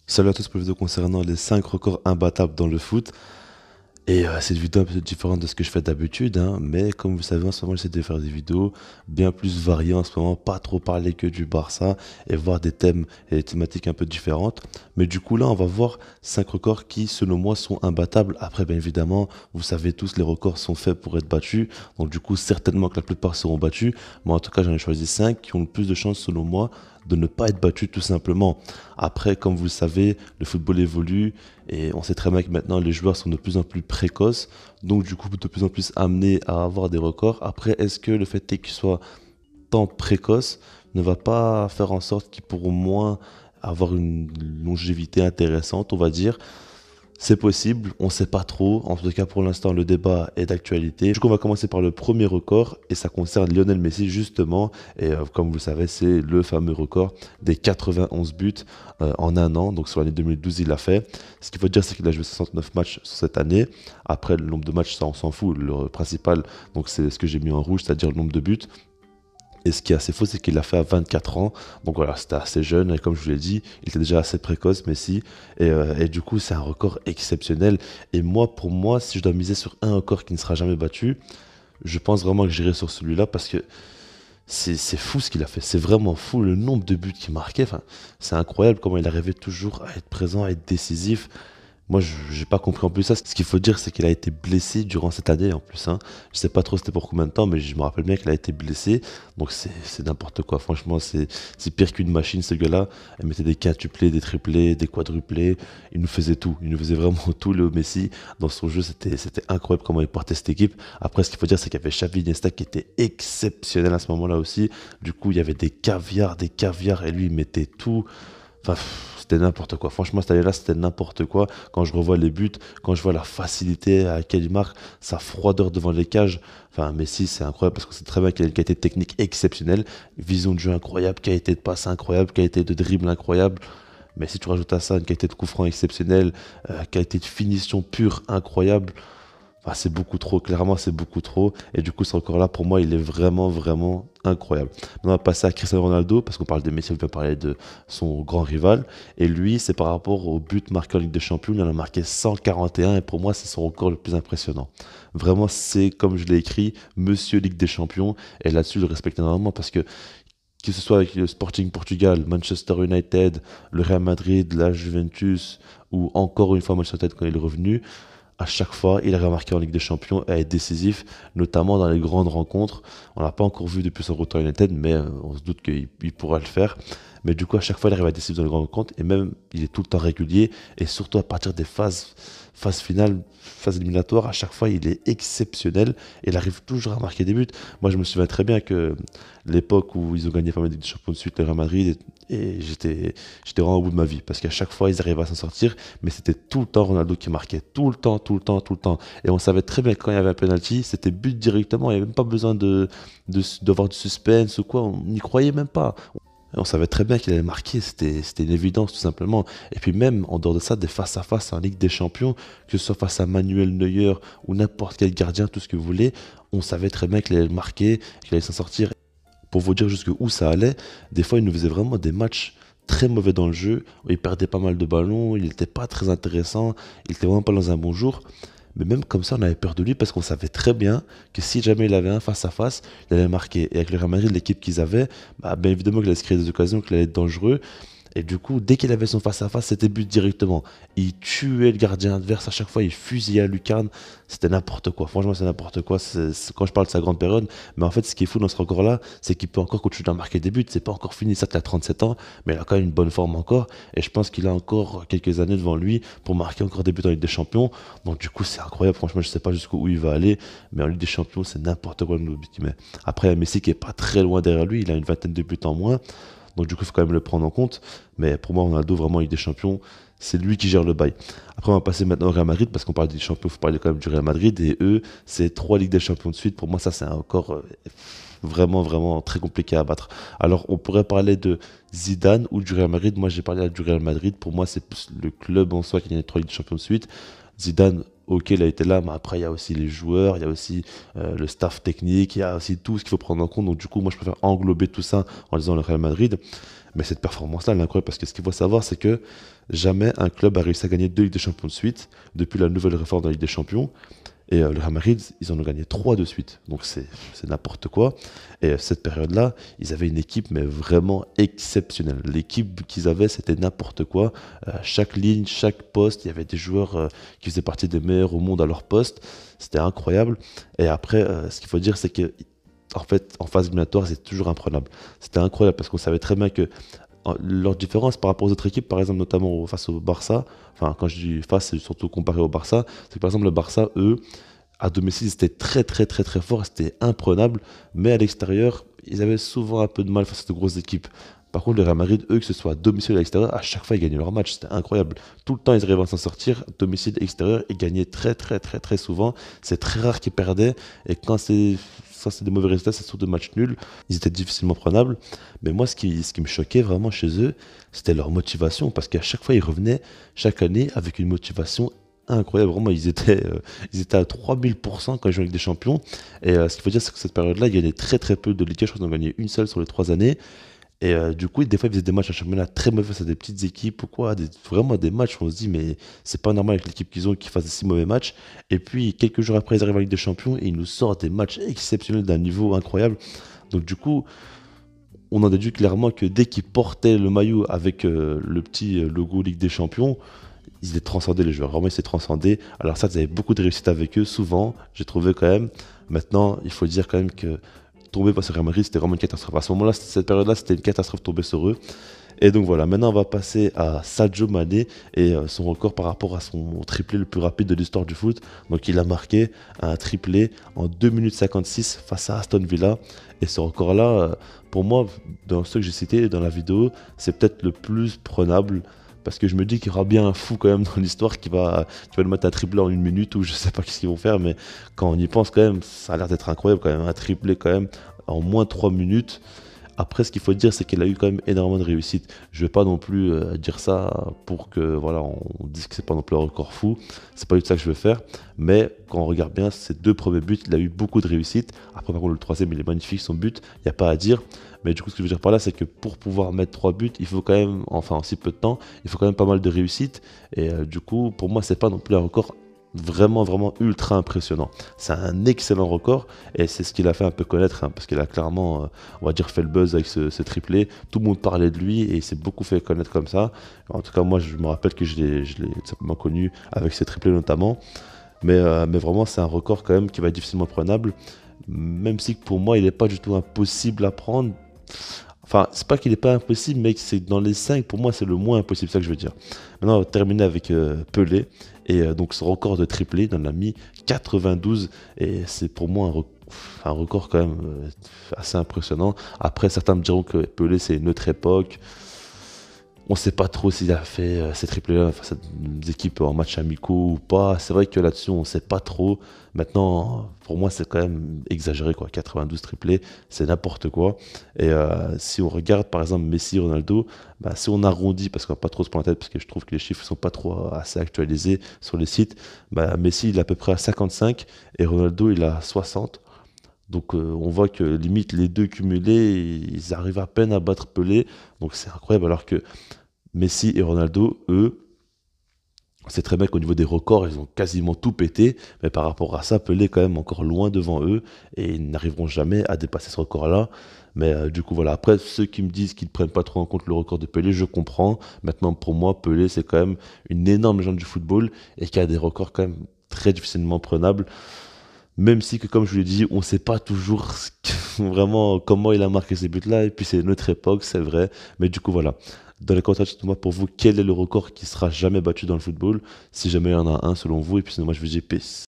Salut à tous pour la vidéo concernant les 5 records imbattables dans le foot. Et cette vidéo est un peu différente de ce que je fais d'habitude, hein, mais comme vous savez, en ce moment, j'essaie de faire des vidéos bien plus variées en ce moment, pas trop parler que du Barça et voir des thèmes et des thématiques un peu différentes. Mais du coup, là, on va voir 5 records qui, selon moi, sont imbattables. Après, bien évidemment, vous savez tous, les records sont faits pour être battus. Donc, du coup, certainement que la plupart seront battus. Mais en tout cas, j'en ai choisi 5 qui ont le plus de chances, selon moi, de ne pas être battus tout simplement. Après, comme vous le savez, le football évolue. Et on sait très bien que maintenant les joueurs sont de plus en plus précoces, donc du coup de plus en plus amenés à avoir des records. Après, est-ce que le fait qu'ils soient tant précoces ne va pas faire en sorte qu'ils pourront moins avoir une longévité intéressante, on va dire? C'est possible, on ne sait pas trop. En tout cas, pour l'instant, le débat est d'actualité. Du coup, on va commencer par le premier record et ça concerne Lionel Messi justement. Et comme vous le savez, c'est le fameux record des 91 buts en un an. Donc sur l'année 2012, il l'a fait. Ce qu'il faut dire, c'est qu'il a joué 69 matchs sur cette année. Après, le nombre de matchs, ça, on s'en fout. Le principal, donc c'est ce que j'ai mis en rouge, c'est-à-dire le nombre de buts. Et ce qui est assez faux, c'est qu'il l'a fait à 24 ans. Donc voilà, c'était assez jeune. Et comme je vous l'ai dit, il était déjà assez précoce, Messi. Et du coup, c'est un record exceptionnel. Et moi, pour moi, si je dois miser sur un record qui ne sera jamais battu, je pense vraiment que j'irai sur celui-là parce que c'est fou ce qu'il a fait. C'est vraiment fou le nombre de buts qu'il marquait. Enfin, c'est incroyable comment il arrivait toujours à être présent, à être décisif. Moi, je n'ai pas compris en plus ça. Ce qu'il faut dire, c'est qu'il a été blessé durant cette année en plus, hein. Je sais pas trop c'était pour combien de temps, mais je me rappelle bien qu'il a été blessé. Donc c'est n'importe quoi. Franchement, c'est pire qu'une machine, ce gars-là. Il mettait des quintuplés, des triplés, des quadruplés. Il nous faisait tout. Il nous faisait vraiment tout, Léo Messi. Dans son jeu, c'était incroyable comment il portait cette équipe. Après, ce qu'il faut dire, c'est qu'il y avait Xavi Iniesta qui était exceptionnel à ce moment-là aussi. Du coup, il y avait des caviars, et lui, il mettait tout. Enfin, c'était n'importe quoi. Franchement, cette année-là, c'était n'importe quoi. Quand je revois les buts, quand je vois la facilité à laquelle il marque, sa froideur devant les cages. Enfin, Messi, c'est incroyable parce que c'est très bien qu'il a une qualité technique exceptionnelle, vision de jeu incroyable, qualité de passe incroyable, qualité de dribble incroyable. Mais si tu rajoutes à ça une qualité de coup franc exceptionnelle, qualité de finition pure incroyable, enfin, c'est beaucoup trop, clairement c'est beaucoup trop. Et du coup, ce record-là, pour moi, il est vraiment, vraiment incroyable. Maintenant, on va passer à Cristiano Ronaldo, parce qu'on parle de Messi, on peut parler de son grand rival. Et lui, c'est par rapport au but marqué en Ligue des Champions, il en a marqué 141, et pour moi, c'est son record le plus impressionnant. Vraiment, c'est, comme je l'ai écrit, Monsieur Ligue des Champions. Et là-dessus, je le respecte énormément, parce que ce soit avec le Sporting Portugal, Manchester United, le Real Madrid, la Juventus, ou encore une fois Manchester United quand il est revenu, à chaque fois, il a marqué en Ligue des Champions et à être décisif, notamment dans les grandes rencontres. On l'a pas encore vu depuis son retour à United, mais on se doute qu'il pourra le faire. Mais du coup, à chaque fois, il arrive à être décisif dans les grandes rencontres et même, il est tout le temps régulier. Et surtout, à partir des phases finales, phases éliminatoires, à chaque fois, il est exceptionnel et il arrive toujours à marquer des buts. Moi, je me souviens très bien que l'époque où ils ont gagné pas mal de Ligue des Champions de suite, le Real Madrid, et j'étais vraiment au bout de ma vie parce qu'à chaque fois, ils arrivaient à s'en sortir mais c'était tout le temps Ronaldo qui marquait, tout le temps, tout le temps, tout le temps. Et on savait très bien que quand il y avait un penalty, c'était but directement, il n'y avait même pas besoin d'avoir du suspense ou quoi, on n'y croyait même pas. On savait très bien qu'il allait marquer, c'était une évidence tout simplement. Et puis même, en dehors de ça, des face-à-face en Ligue des Champions, que ce soit face à Manuel Neuer ou n'importe quel gardien, tout ce que vous voulez, on savait très bien qu'il allait marquer, qu'il allait s'en sortir. Pour vous dire jusqu'où ça allait, des fois il nous faisait vraiment des matchs très mauvais dans le jeu, où il perdait pas mal de ballons, il n'était pas très intéressant, il était vraiment pas dans un bon jour. Mais même comme ça, on avait peur de lui parce qu'on savait très bien que si jamais il avait un face à face, il allait marquer. Et avec le Real Madrid, l'équipe qu'ils avaient, bah, bien évidemment qu'il allait se créer des occasions, qu'il allait être dangereux. Et du coup, dès qu'il avait son face-à-face, c'était but directement. Il tuait le gardien adverse à chaque fois, il fusillait à lucarne. C'était n'importe quoi. Franchement, c'est n'importe quoi. Quand je parle de sa grande période. Mais en fait, ce qui est fou dans ce record-là, c'est qu'il peut encore continuer à marquer des buts. C'est pas encore fini, ça qu'il a 37 ans, mais il a quand même une bonne forme encore. Et je pense qu'il a encore quelques années devant lui pour marquer encore des buts en Ligue des Champions. Donc du coup, c'est incroyable. Franchement, je sais pas jusqu'où il va aller. Mais en Ligue des Champions, c'est n'importe quoi le but qu'il met. Après, il y a Messi qui est pas très loin derrière lui. Il a une vingtaine de buts en moins. Donc du coup, il faut quand même le prendre en compte. Mais pour moi, Ronaldo, vraiment, Ligue des Champions, c'est lui qui gère le bail. Après, on va passer maintenant au Real Madrid, parce qu'on parle des champions, il faut parler quand même du Real Madrid. Et eux, c'est 3 Ligues des Champions de suite. Pour moi, ça, c'est encore vraiment, vraiment très compliqué à battre. Alors, on pourrait parler de Zidane ou du Real Madrid. Moi, j'ai parlé du Real Madrid. Pour moi, c'est plus le club en soi qui gagne les 3 Ligues des Champions de suite. Zidane, ok, il a été là, mais après, il y a aussi les joueurs, il y a aussi le staff technique, il y a aussi tout ce qu'il faut prendre en compte. Donc, du coup, moi, je préfère englober tout ça en disant le Real Madrid. Mais cette performance-là, elle est incroyable parce que ce qu'il faut savoir, c'est que jamais un club a réussi à gagner 2 Ligues des Champions de suite depuis la nouvelle réforme de la Ligue des Champions. Et le Real Madrid, ils en ont gagné 3 de suite. Donc c'est n'importe quoi. Et cette période-là, ils avaient une équipe mais vraiment exceptionnelle. L'équipe qu'ils avaient, c'était n'importe quoi. Chaque ligne, chaque poste, il y avait des joueurs qui faisaient partie des meilleurs au monde à leur poste. C'était incroyable. Et après, ce qu'il faut dire, c'est que en fait, en phase éliminatoire, c'est toujours imprenable. C'était incroyable parce qu'on savait très bien que leur différence par rapport aux autres équipes, par exemple, notamment face au Barça, enfin, quand je dis face, c'est surtout comparé au Barça, c'est que par exemple, le Barça, eux, à domicile, c'était très, très, très, très fort, c'était imprenable, mais à l'extérieur, ils avaient souvent un peu de mal face à de grosses équipes. Par contre, le Real Madrid, eux, que ce soit à domicile ou à l'extérieur, à chaque fois, ils gagnaient leur match. C'était incroyable. Tout le temps, ils arrivaient à s'en sortir. Domicile, extérieur, ils gagnaient très, très, très, très souvent. C'est très rare qu'ils perdaient. Et quand c'est des mauvais résultats, c'est surtout des matchs nuls. Ils étaient difficilement prenables. Mais moi, ce qui me choquait vraiment chez eux, c'était leur motivation. Parce qu'à chaque fois, ils revenaient chaque année avec une motivation incroyable. Vraiment, ils étaient à 3000% quand ils jouaient avec des champions. Et ce qu'il faut dire, c'est que cette période-là, ils gagnaient très très peu de Ligue. Je crois qu'ils ont gagné une seule sur les 3 années. Et du coup, des fois, ils faisaient des matchs en championnat très mauvais face à des petites équipes ou quoi. Vraiment des matchs où on se dit, mais c'est pas normal avec l'équipe qu'ils ont qu'ils fassent des si mauvais matchs. Et puis, quelques jours après, ils arrivent en Ligue des Champions et ils nous sortent des matchs exceptionnels d'un niveau incroyable. Donc, du coup, on en déduit clairement que dès qu'ils portaient le maillot avec le petit logo Ligue des Champions, ils étaient transcendés, les joueurs. Vraiment, ils s'étaient transcendés. Alors, ça, ils avaient beaucoup de réussite avec eux, souvent, j'ai trouvé quand même. Maintenant, il faut dire quand même que tomber face au Real Madrid, c'était vraiment une catastrophe. À ce moment-là, cette période-là, c'était une catastrophe tomber sur eux. Et donc voilà, maintenant on va passer à Sadio Mané et son record par rapport à son triplé le plus rapide de l'histoire du foot. Donc il a marqué un triplé en 2 minutes 56 face à Aston Villa. Et ce record-là, pour moi, dans ceux que j'ai cités dans la vidéo, c'est peut-être le plus prenable. Parce que je me dis qu'il y aura bien un fou quand même dans l'histoire qui va le mettre un triplé en 1 minute ou je sais pas qu'est-ce qu'ils vont faire. Mais quand on y pense quand même, ça a l'air d'être incroyable quand même. Un triplé quand même en moins 3 minutes. Après, ce qu'il faut dire, c'est qu'il a eu quand même énormément de réussite. Je vais pas non plus dire ça pour que voilà, on dise que c'est pas non plus un record fou. C'est pas du tout ça que je veux faire. Mais quand on regarde bien ses 2 premiers buts, il a eu beaucoup de réussite. Après, par contre, le troisième, il est magnifique, son but, il n'y a pas à dire. Mais du coup, ce que je veux dire par là, c'est que pour pouvoir mettre 3 buts, il faut quand même, enfin en si peu de temps, il faut quand même pas mal de réussite. Et du coup, pour moi, c'est pas non plus un record vraiment, vraiment ultra impressionnant. C'est un excellent record et c'est ce qu'il a fait un peu connaître, hein, parce qu'il a clairement, on va dire, fait le buzz avec ce triplé. Tout le monde parlait de lui et il s'est beaucoup fait connaître comme ça. En tout cas, moi, je me rappelle que je l'ai tout simplement connu avec ses triplés notamment. Mais vraiment, c'est un record quand même qui va être difficilement prenable, même si pour moi, il n'est pas du tout impossible à prendre. Enfin, c'est pas qu'il n'est pas impossible, mais que c'est dans les 5, pour moi, c'est le moins impossible, c'est ça que je veux dire. Maintenant, on va terminer avec Pelé. Et donc, ce record de triplé, il en a mis 92. Et c'est pour moi un record quand même assez impressionnant. Après, certains me diront que Pelé, c'est une autre époque. On ne sait pas trop s'il a fait ces triplés-là face à des équipes en match amicaux ou pas. C'est vrai que là-dessus, on ne sait pas trop. Maintenant, pour moi, c'est quand même exagéré, quoi. 92 triplés, c'est n'importe quoi. Et si on regarde, par exemple, Messi, Ronaldo, bah, si on arrondit, parce qu'on va pas trop se prendre la tête, parce que je trouve que les chiffres sont pas trop assez actualisés sur les sites, bah, Messi, il est à peu près à 55 et Ronaldo, il a 60. Donc on voit que limite les deux cumulés, ils arrivent à peine à battre Pelé. Donc c'est incroyable. Alors que Messi et Ronaldo, eux, c'est très bien qu'au niveau des records, ils ont quasiment tout pété. Mais par rapport à ça, Pelé est quand même encore loin devant eux. Et ils n'arriveront jamais à dépasser ce record-là. Mais du coup, voilà. Après, ceux qui me disent qu'ils ne prennent pas trop en compte le record de Pelé, je comprends. Maintenant, pour moi, Pelé, c'est quand même une énorme légende du football et qui a des records quand même très difficilement prenables. Même si, que, comme je vous l'ai dit, on ne sait pas toujours vraiment comment il a marqué ces buts-là. Et puis, c'est notre époque, c'est vrai. Mais du coup, voilà. Dans les commentaires, dites-moi pour vous quel est le record qui sera jamais battu dans le football. Si jamais il y en a un selon vous. Et puis, sinon, moi, je vous dis peace.